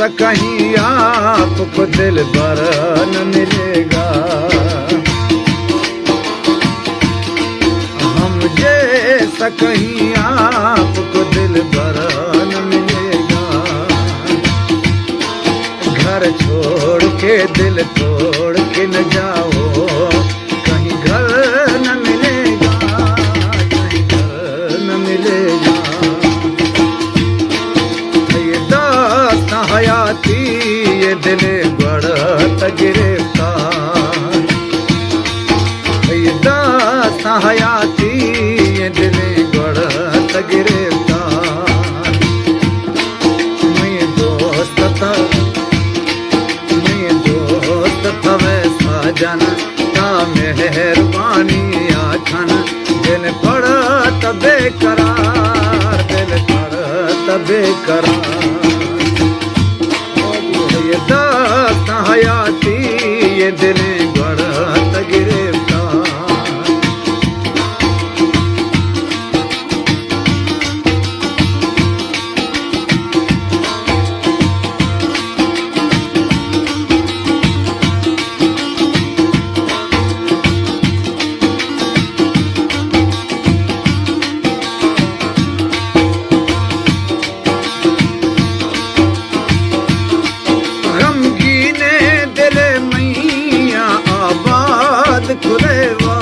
कहीं आपको दिल भर न मिलेगा। हम जैसा कहीं आपको दिल भर न मिलेगा। घर छोड़ के दिल तोड़ के न जाओ, कहीं घर न मिलेगा, कहीं घर न मिलेगा। ये दास्तां हयाती ये दिल बढ़त गिरफ्तार। ये दास्तां हयाती ये दिल बढ़त गिरफ्तार। मैं दोस्त था वैसा जन ता मेहरबानी आखन दिल पड़त बेकरार, दिल पड़त बेकरार। ये दास्तां हयाती ये दिल बढ़त गिरफ्तार। खुलेवा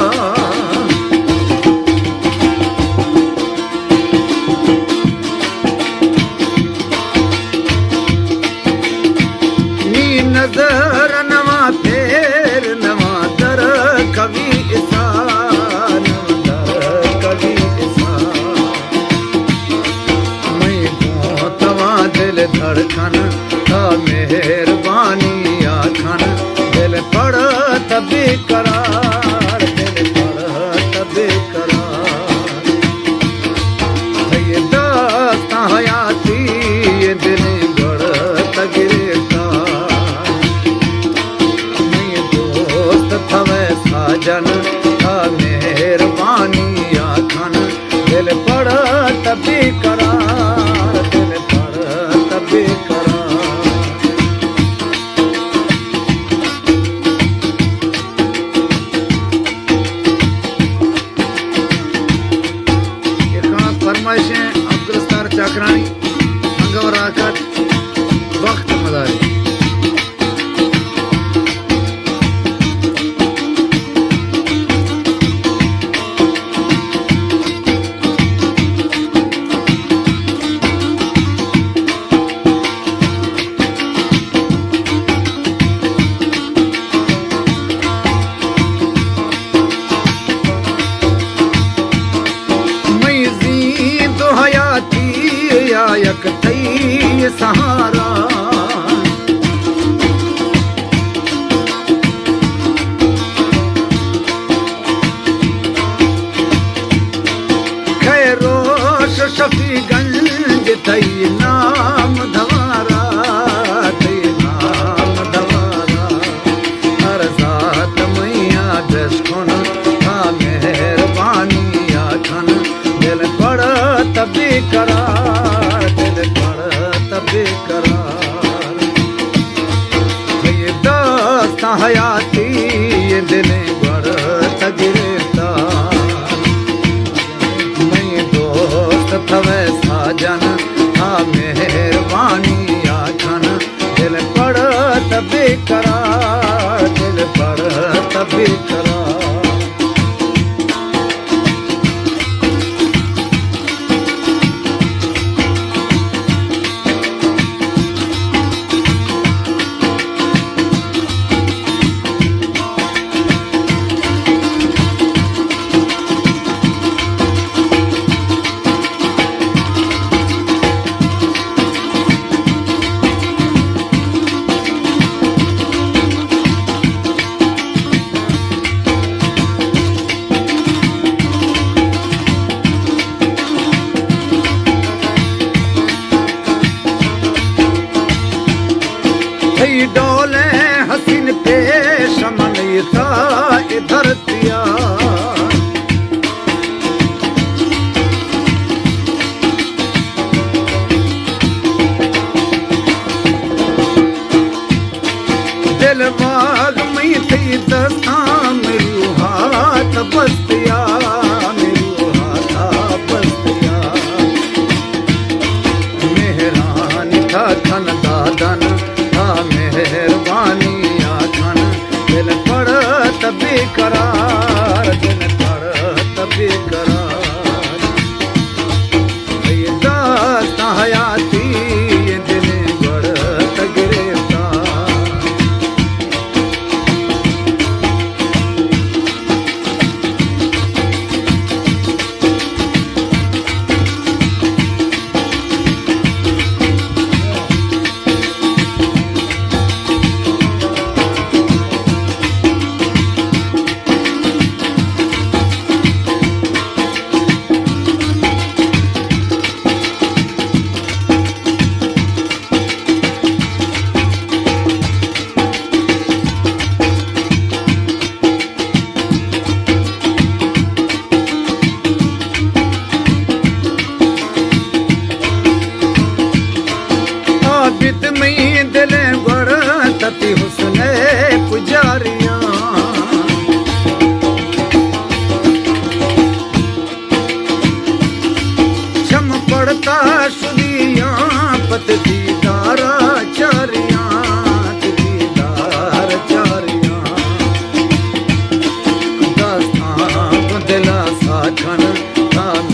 नी नजर नवा फेर नवा दर कवि इसान, दर कवि इसान। मैं तवा दिल धड़कन था मेहरबानी आखन दिल पड़त बेकरार, दिल पड़त बेकरार। ये दास्तां हयाती ये दिल बढ़त गिरफ्तार। मैं दोस्त था वैसा जन था मेहरबानी आखन दिल पड़त बेकरार, दिल पड़त बेकरार। अब्दुल सत्तार चाकरानी अंगवराकत वक्त मदारी। यायक तई सहारा खैरोश शफीगंज तई नाम धवारा, तई नाम धवारा। हर जात मैया दशकोन था मेहरबानी आखन दिल पड़त बेकरार, दिल पड़त बेकरार। ये दास्तां हयाती ये दिल बढ़त गिरफ्तार। मैं दोस्त था वैसा जन था मेहरबानी आखन दिल पड़त बेकरार, दिल पड़त बेकरार। यहाँ